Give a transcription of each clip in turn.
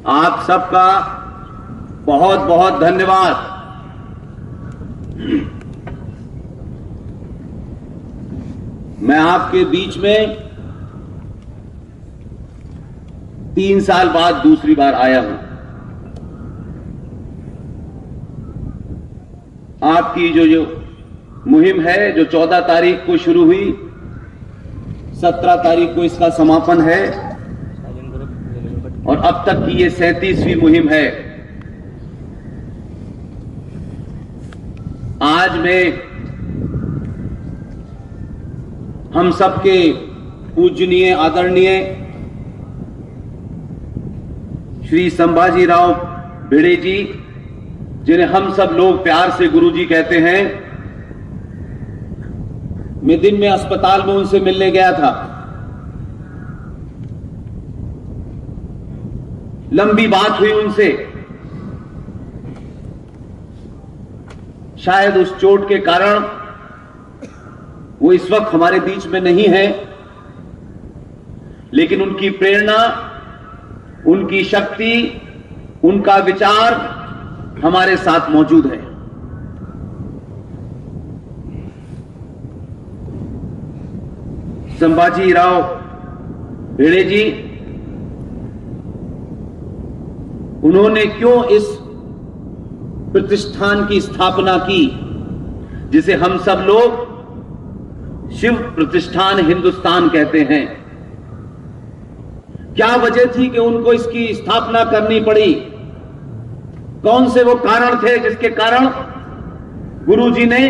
आप सबका बहुत बहुत धन्यवाद। मैं आपके बीच में 3 साल बाद दूसरी बार आया हूं। आपकी जो मुहिम है, जो 14 तारीख को शुरू हुई, 17 तारीख को इसका समापन है और अब तक की ये 37वीं मुहिम है। आज मैं हम सबके पूजनीय आदरणीय श्री संभाजीराव भिड़े जी, जिन्हें हम सब लोग प्यार से गुरुजी कहते हैं, मैं दिन में अस्पताल में उनसे मिलने गया था। लंबी बात हुई उनसे। शायद उस चोट के कारण वो इस वक्त हमारे बीच में नहीं है, लेकिन उनकी प्रेरणा, उनकी शक्ति, उनका विचार हमारे साथ मौजूद है। संभाजीराव भिड़े जी, उन्होंने क्यों इस प्रतिष्ठान की स्थापना की, जिसे हम सब लोग शिव प्रतिष्ठान हिंदुस्तान कहते हैं? क्या वजह थी कि उनको इसकी स्थापना करनी पड़ी? कौन से वो कारण थे जिसके कारण गुरुजी ने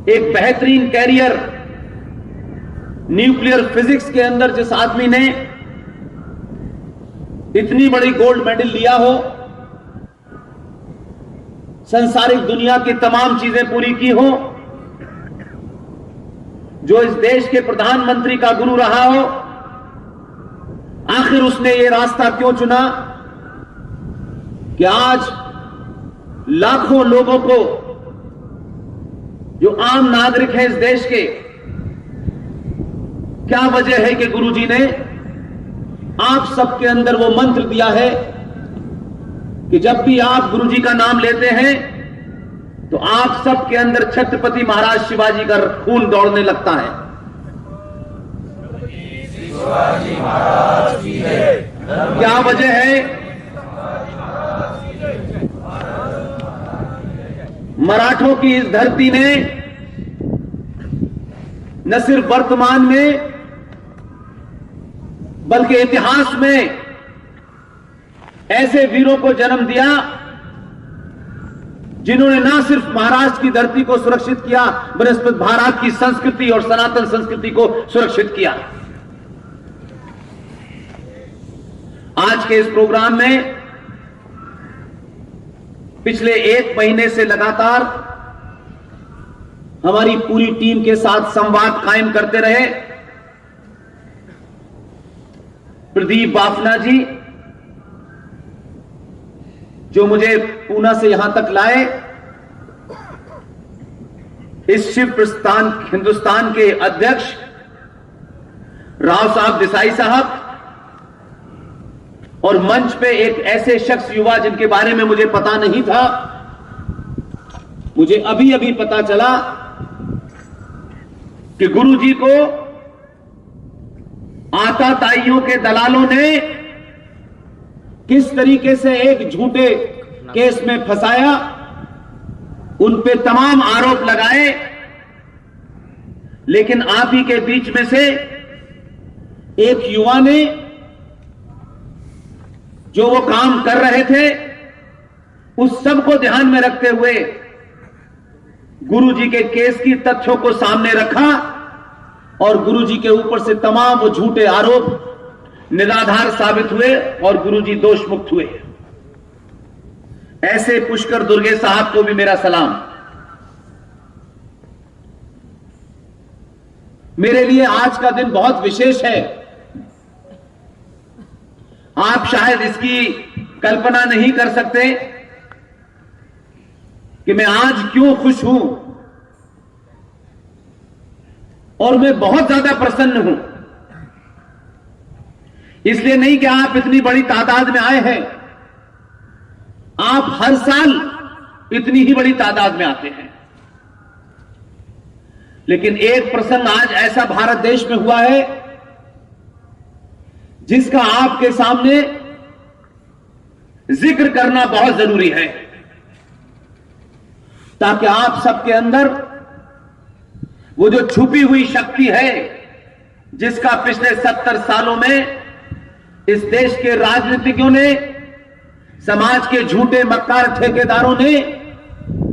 एक बेहतरीन कैरियर न्यूक्लियर फिजिक्स के अंदर, जिस आदमी ने इतनी बड़ी गोल्ड मेडल लिया हो, संसारिक दुनिया की तमाम चीजें पूरी की हो, जो इस देश के प्रधानमंत्री का गुरु रहा हो, आखिर उसने ये रास्ता क्यों चुना कि आज लाखों लोगों को, जो आम नागरिक हैं इस देश के, क्या वजह है कि गुरुजी ने आप सबके अंदर वो मंत्र दिया है कि जब भी आप गुरुजी का नाम लेते हैं तो आप सबके अंदर छत्रपति महाराज शिवाजी का खून दौड़ने लगता है। शिवाजी महाराज की जय। क्या वजह है? मराठों की इस धरती ने न सिर्फ वर्तमान में बल्कि इतिहास में ऐसे वीरों को जन्म दिया जिन्होंने ना सिर्फ महाराष्ट्र की धरती को सुरक्षित किया, बल्कि भारत की संस्कृति और सनातन संस्कृति को सुरक्षित किया। आज के इस प्रोग्राम में पिछले 1 महीने से लगातार हमारी पूरी टीम के साथ संवाद कायम करते रहे प्रदीप बाफना जी, जो मुझे पूना से यहां तक लाए। इस शिव प्रस्थान हिंदुस्तान के अध्यक्ष राव साहब देसाई साहब, और मंच पे एक ऐसे शख्स, युवा, जिनके बारे में मुझे पता नहीं था, मुझे अभी अभी पता चला कि गुरुजी को आताताइयों के दलालों ने किस तरीके से एक झूठे केस में फंसाया, उन पे तमाम आरोप लगाए, लेकिन आप ही के बीच में से एक युवा ने, जो वो काम कर रहे थे, उस सब को ध्यान में रखते हुए गुरुजी के केस की तथ्यों को सामने रखा और गुरुजी के ऊपर से तमाम वो झूठे आरोप निराधार साबित हुए और गुरुजी दोष मुक्त हुए। ऐसे पुष्कर दुर्गे साहब को भी मेरा सलाम। मेरे लिए आज का दिन बहुत विशेष है। आप शायद इसकी कल्पना नहीं कर सकते कि मैं आज क्यों खुश हूं, और मैं बहुत ज्यादा प्रसन्न हूं। इसलिए नहीं कि आप इतनी बड़ी तादाद में आए हैं, आप हर साल इतनी ही बड़ी तादाद में आते हैं। लेकिन एक प्रसंग आज ऐसा भारत देश में हुआ है जिसका आपके सामने जिक्र करना बहुत जरूरी है, ताकि आप सबके अंदर वो जो छुपी हुई शक्ति है जिसका पिछले 70 सालों में इस देश के राजनीतिज्ञों ने, समाज के झूठे मक्कार ठेकेदारों ने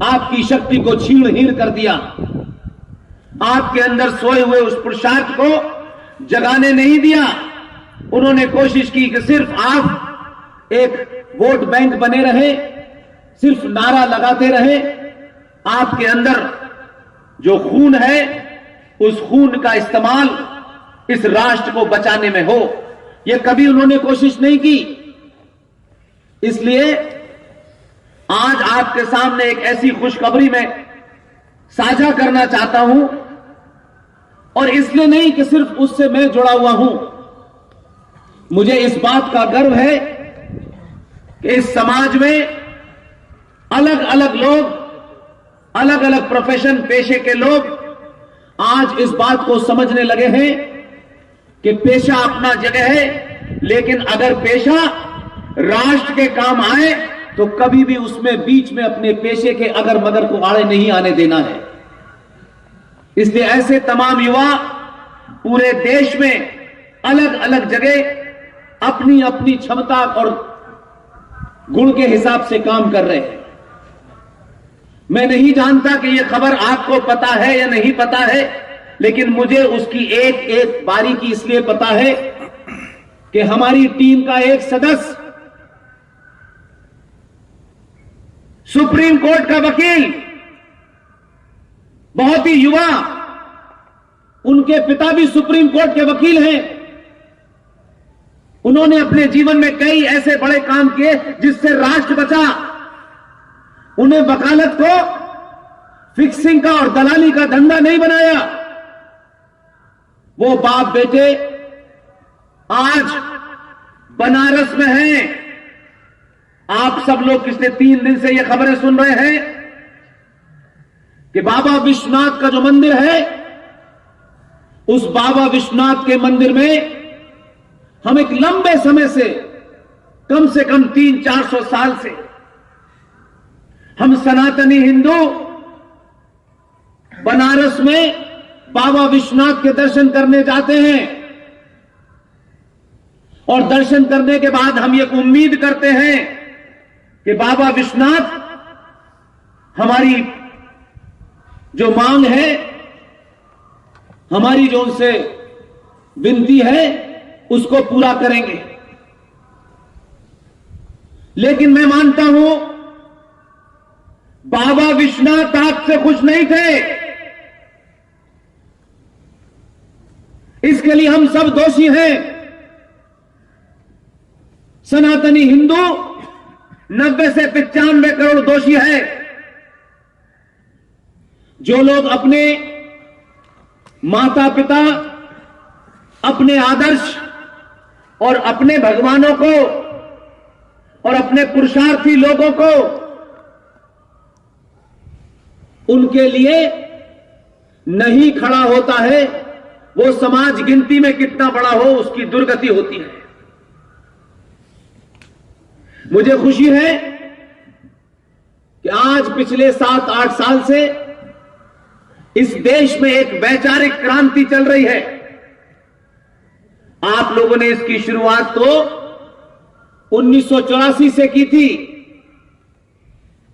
आपकी शक्ति को छीण-हीण कर दिया। आपके अंदर सोए हुए उस पुरुषार्थ को जगाने नहीं दिया। उन्होंने कोशिश की कि सिर्फ आप एक वोट बैंक बने रहे, सिर्फ नारा लगाते रहे। आपके अंदर जो खून है उस खून का इस्तेमाल इस राष्ट्र को बचाने में हो, यह कभी उन्होंने कोशिश नहीं की। इसलिए आज आपके सामने एक ऐसी खुशखबरी मैं साझा करना चाहता हूं, और इसलिए नहीं कि सिर्फ उससे मैं जुड़ा हुआ हूं। मुझे इस बात का गर्व है कि इस समाज में अलग अलग लोग, अलग अलग प्रोफेशन, पेशे के लोग आज इस बात को समझने लगे हैं कि पेशा अपना जगह है, लेकिन अगर पेशा राष्ट्र के काम आए तो कभी भी उसमें बीच में अपने पेशे के अगर मगर को आड़े नहीं आने देना है। इसलिए ऐसे तमाम युवा पूरे देश में अलग अलग जगह अपनी अपनी क्षमता और गुण के हिसाब से काम कर रहे हैं। मैं नहीं जानता कि यह खबर आपको पता है या नहीं पता है, लेकिन मुझे उसकी एक एक बारीकी इसलिए पता है कि हमारी टीम का एक सदस्य सुप्रीम कोर्ट का वकील, बहुत ही युवा, उनके पिता भी सुप्रीम कोर्ट के वकील हैं। उन्होंने अपने जीवन में कई ऐसे बड़े काम किए जिससे राष्ट्र बचा। उन्हें वकालत को फिक्सिंग का और दलाली का धंधा नहीं बनाया। वो बाप बेटे आज बनारस में हैं। आप सब लोग पिछले 3 दिन से ये खबरें सुन रहे हैं कि बाबा विश्वनाथ का जो मंदिर है, उस बाबा विश्वनाथ के मंदिर में हम एक लंबे समय से, कम से कम 300-400 साल से, हम सनातनी हिंदू बनारस में बाबा विश्वनाथ के दर्शन करने जाते हैं, और दर्शन करने के बाद हम ये उम्मीद करते हैं कि बाबा विश्वनाथ हमारी जो मांग है, हमारी जो उनसे विनती है, उसको पूरा करेंगे। लेकिन मैं मानता हूं बाबा विश्वनाथ आपसे खुश नहीं थे। इसके लिए हम सब दोषी हैं। सनातनी हिंदू 90 से 95 करोड़ दोषी है। जो लोग अपने माता पिता, अपने आदर्श और अपने भगवानों को और अपने पुरुषार्थी लोगों को, उनके लिए नहीं खड़ा होता है, वो समाज गिनती में कितना बड़ा हो उसकी दुर्गति होती है। मुझे खुशी है कि आज पिछले 7-8 साल से इस देश में एक वैचारिक क्रांति चल रही है। आप लोगों ने इसकी शुरुआत तो 1984 से की थी।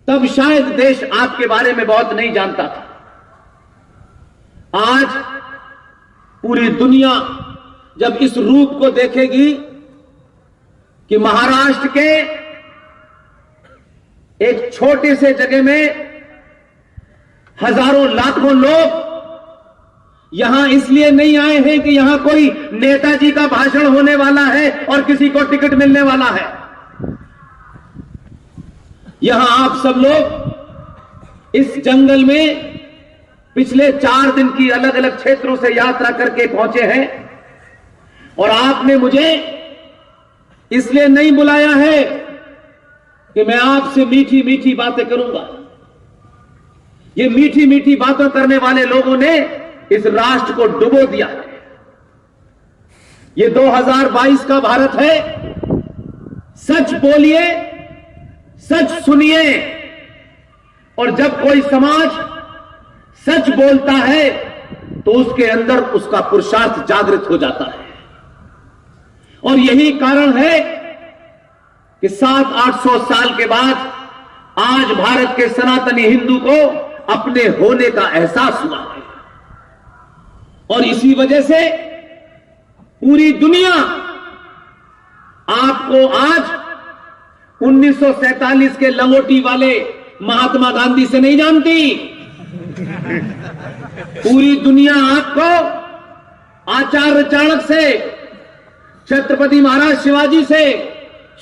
तब शायद देश आपके बारे में बहुत नहीं जानता था। आज पूरी दुनिया जब इस रूप को देखेगी कि महाराष्ट्र के एक छोटे से जगह में हजारों लाखों लोग यहां इसलिए नहीं आए हैं कि यहां कोई नेताजी का भाषण होने वाला है और किसी को टिकट मिलने वाला है। यहां आप सब लोग इस जंगल में पिछले 4 दिन की अलग अलग क्षेत्रों से यात्रा करके पहुंचे हैं, और आपने मुझे इसलिए नहीं बुलाया है कि मैं आपसे मीठी मीठी बातें करूंगा। ये मीठी मीठी बातें करने वाले लोगों ने इस राष्ट्र को डुबो दिया है। ये 2022 का भारत है। सच बोलिए, सच सुनिए, और जब कोई समाज सच बोलता है तो उसके अंदर उसका पुरुषार्थ जागृत हो जाता है। और यही कारण है कि 700-800 साल के बाद आज भारत के सनातनी हिंदू को अपने होने का एहसास हुआ है। और इसी वजह से पूरी दुनिया आपको आज 1947 के लंगोटी वाले महात्मा गांधी से नहीं जानती। पूरी दुनिया आपको आचार्य चाणक्य से, छत्रपति महाराज शिवाजी से,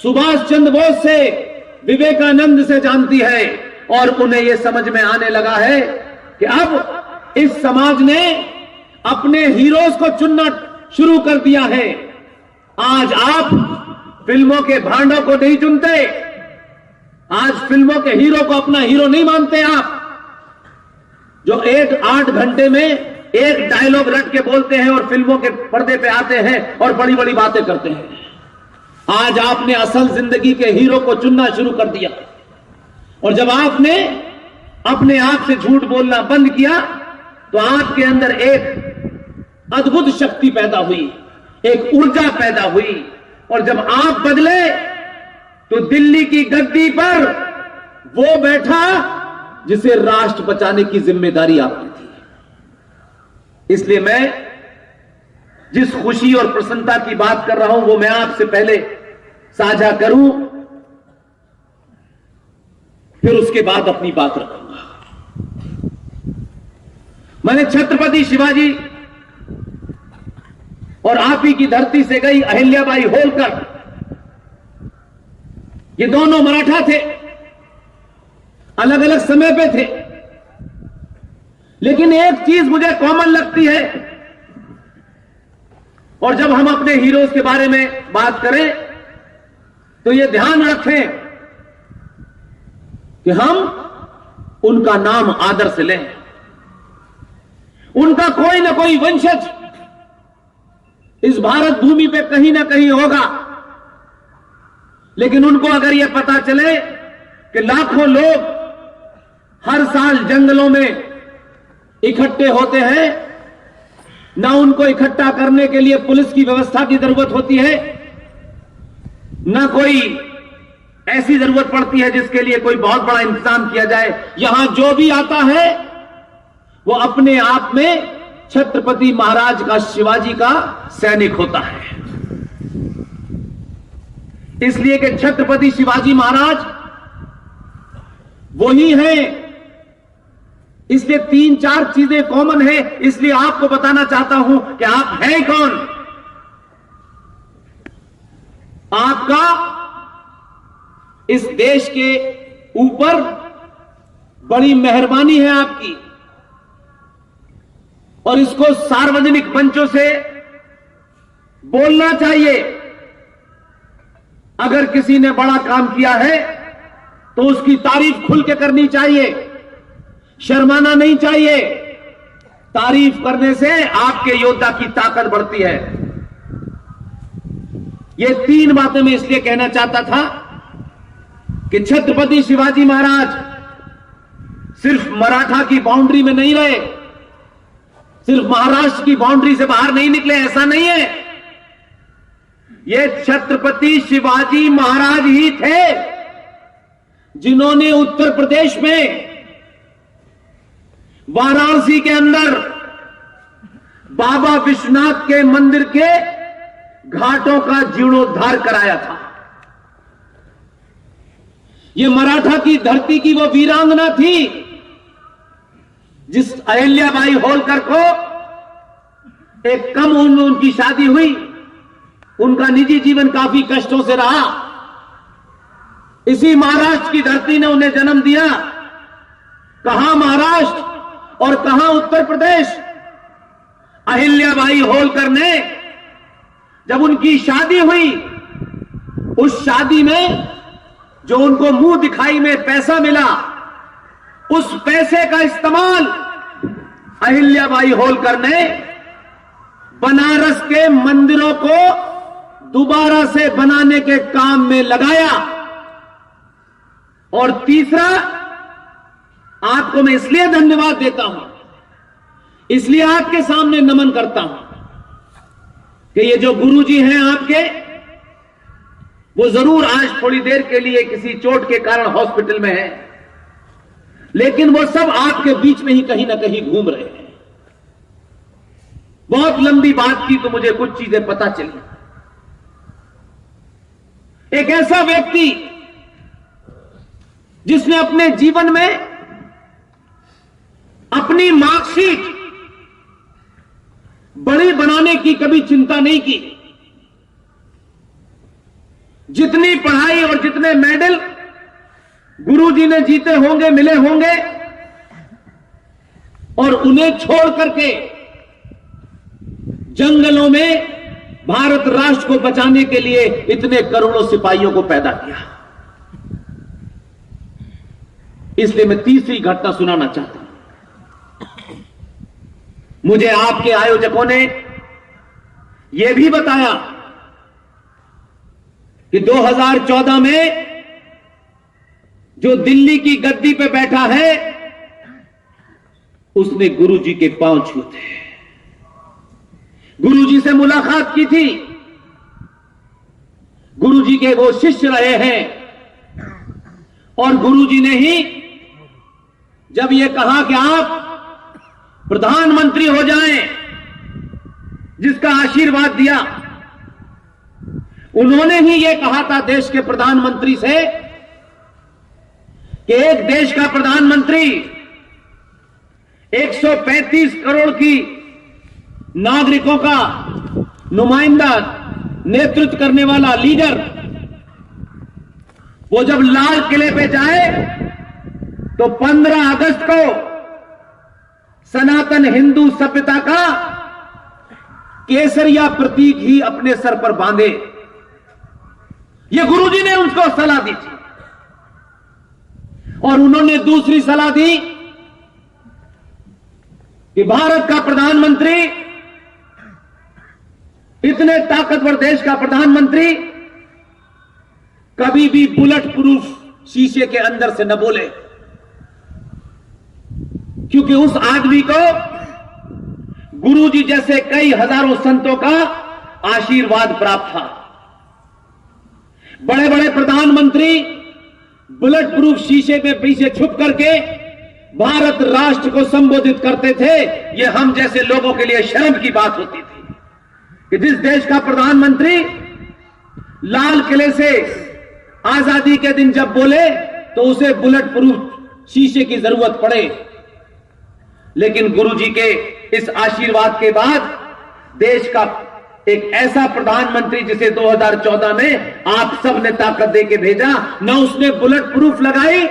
सुभाष चंद्र बोस से, विवेकानंद से जानती है। और उन्हें यह समझ में आने लगा है कि अब इस समाज ने अपने हीरोज को चुनना शुरू कर दिया है। आज आप फिल्मों के भांडों को नहीं चुनते, आज फिल्मों के हीरो को अपना हीरो नहीं मानते आप, जो 8 घंटे में एक डायलॉग रट के बोलते हैं और फिल्मों के पर्दे पे आते हैं और बड़ी बड़ी बातें करते हैं। आज आपने असल जिंदगी के हीरो को चुनना शुरू कर दिया। और जब आपने अपने आप से झूठ बोलना बंद किया तो आपके अंदर एक अद्भुत शक्ति पैदा हुई, एक ऊर्जा पैदा हुई। और जब आप बदले तो दिल्ली की गद्दी पर वो बैठा जिसे राष्ट्र बचाने की जिम्मेदारी आपकी थी। इसलिए मैं जिस खुशी और प्रसन्नता की बात कर रहा हूं वो मैं आपसे पहले साझा करूं, फिर उसके बाद अपनी बात रखूंगा। मैंने छत्रपति शिवाजी और आप ही की धरती से गई अहिल्याबाई होलकर, ये दोनों मराठा थे, अलग अलग समय पे थे, लेकिन एक चीज मुझे कॉमन लगती है। और जब हम अपने हीरोज के बारे में बात करें तो ये ध्यान रखें कि हम उनका नाम आदर से लें। उनका कोई ना कोई वंशज इस भारत भूमि पे कहीं ना कहीं होगा, लेकिन उनको अगर यह पता चले कि लाखों लोग हर साल जंगलों में इकट्ठे होते हैं, ना उनको इकट्ठा करने के लिए पुलिस की व्यवस्था की जरूरत होती है, ना कोई ऐसी जरूरत पड़ती है जिसके लिए कोई बहुत बड़ा इंतजाम किया जाए। यहां जो भी आता है वो अपने आप में छत्रपति महाराज का, शिवाजी का सैनिक होता है। इसलिए कि छत्रपति शिवाजी महाराज वही हैं। इसलिए 3-4 चीजें कॉमन है। इसलिए आपको बताना चाहता हूं कि आप हैं कौन। आपका इस देश के ऊपर बड़ी मेहरबानी है आपकी, और इसको सार्वजनिक मंचों से बोलना चाहिए। अगर किसी ने बड़ा काम किया है तो उसकी तारीफ खुल के करनी चाहिए, शर्माना नहीं चाहिए। तारीफ करने से आपके योद्धा की ताकत बढ़ती है। ये 3 बातें मैं इसलिए कहना चाहता था कि छत्रपति शिवाजी महाराज सिर्फ मराठा की बाउंड्री में नहीं रहे, सिर्फ महाराष्ट्र की बाउंड्री से बाहर नहीं निकले, ऐसा नहीं है। ये छत्रपति शिवाजी महाराज ही थे जिन्होंने उत्तर प्रदेश में वाराणसी के अंदर बाबा विश्वनाथ के मंदिर के घाटों का जीर्णोद्धार कराया था। ये मराठा की धरती की वो वीरांगना थी जिस अहिल्याबाई होलकर को एक कम उम्र में उनकी शादी हुई, उनका निजी जीवन काफी कष्टों से रहा। इसी महाराष्ट्र की धरती ने उन्हें जन्म दिया। कहां महाराष्ट्र और कहां उत्तर प्रदेश। अहिल्याबाई होलकर ने जब उनकी शादी हुई उस शादी में जो उनको मुंह दिखाई में पैसा मिला, उस पैसे का इस्तेमाल अहिल्याबाई होलकर ने बनारस के मंदिरों को दोबारा से बनाने के काम में लगाया। और तीसरा, आपको मैं इसलिए धन्यवाद देता हूं, इसलिए आपके सामने नमन करता हूं कि ये जो गुरुजी हैं आपके, वो जरूर आज थोड़ी देर के लिए किसी चोट के कारण हॉस्पिटल में है, लेकिन वो सब आपके बीच में ही कहीं ना कहीं घूम रहे हैं। बहुत लंबी बात की तो मुझे कुछ चीजें पता चली। एक ऐसा व्यक्ति जिसने अपने जीवन में अपनी मार्कशीट बड़ी बनाने की कभी चिंता नहीं की, जितनी पढ़ाई और जितने मेडल गुरुजी ने जीते होंगे, मिले होंगे, और उन्हें छोड़ करके जंगलों में भारत राष्ट्र को बचाने के लिए इतने करोड़ों सिपाहियों को पैदा किया। इसलिए मैं तीसरी घटना सुनाना चाहता हूं। मुझे आपके आयोजकों ने यह भी बताया कि 2014 में जो दिल्ली की गद्दी पे बैठा है, उसने गुरुजी के पांव छूए थे, गुरुजी से मुलाकात की थी, गुरुजी के वो शिष्य रहे हैं। और गुरुजी ने ही जब ये कहा कि आप प्रधानमंत्री हो जाएं, जिसका आशीर्वाद दिया, उन्होंने ही ये कहा था देश के प्रधानमंत्री से कि एक देश का प्रधानमंत्री 135 करोड़ की नागरिकों का नुमाइंदा, नेतृत्व करने वाला लीडर, वो जब लाल किले पे जाए तो 15 अगस्त को सनातन हिंदू सभ्यता का केसरिया प्रतीक ही अपने सर पर बांधे। ये गुरुजी ने उनको सलाह दी थी। और उन्होंने दूसरी सलाह दी कि भारत का प्रधानमंत्री, इतने ताकतवर देश का प्रधानमंत्री, कभी भी बुलेट प्रूफ शीशे के अंदर से न बोले, क्योंकि उस आदमी को गुरुजी जैसे कई हजारों संतों का आशीर्वाद प्राप्त था। बड़े बड़े प्रधानमंत्री बुलेट प्रूफ शीशे में पीछे छुप करके भारत राष्ट्र को संबोधित करते थे। यह हम जैसे लोगों के लिए शर्म की बात होती थी कि जिस देश का प्रधानमंत्री लाल किले से आजादी के दिन जब बोले तो उसे बुलेट प्रूफ शीशे की जरूरत पड़े। लेकिन गुरुजी के इस आशीर्वाद के बाद देश का एक ऐसा प्रधानमंत्री जिसे 2014 में आप सब ने ताकत देके भेजा, न उसने बुलेट प्रूफ लगाई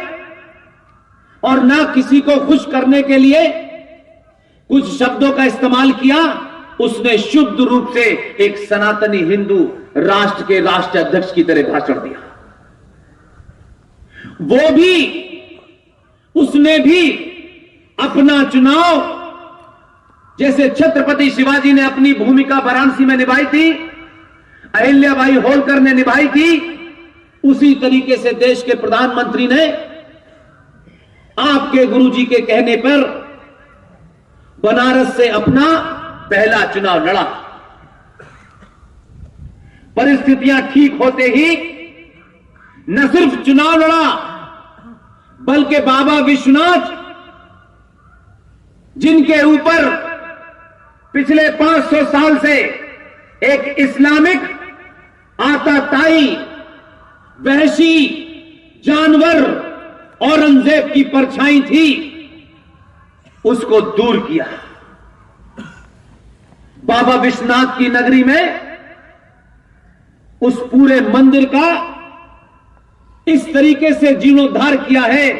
और न किसी को खुश करने के लिए कुछ शब्दों का इस्तेमाल किया, उसने शुद्ध रूप से एक सनातनी हिंदू राष्ट्र के राष्ट्रीय अध्यक्ष की तरह भाषण दिया। वो भी, उसने भी अपना चुनाव जैसे छत्रपति शिवाजी ने अपनी भूमिका वाराणसी में निभाई थी, अहिल्याबाई होलकर ने निभाई थी, उसी तरीके से देश के प्रधानमंत्री ने आपके गुरुजी के कहने पर बनारस से अपना पहला चुनाव लड़ा। परिस्थितियां ठीक होते ही न सिर्फ चुनाव लड़ा, बल्कि बाबा विश्वनाथ, जिनके ऊपर पिछले 500 साल से एक इस्लामिक आताताई वहशी जानवर औरंगजेब की परछाई थी, उसको दूर किया। बाबा विश्वनाथ की नगरी में उस पूरे मंदिर का इस तरीके से जीर्णोद्धार किया है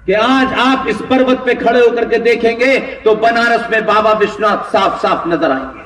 कि आज आप इस पर्वत पे खड़े होकर के देखेंगे तो बनारस में बाबा विश्वनाथ साफ साफ नजर आएंगे।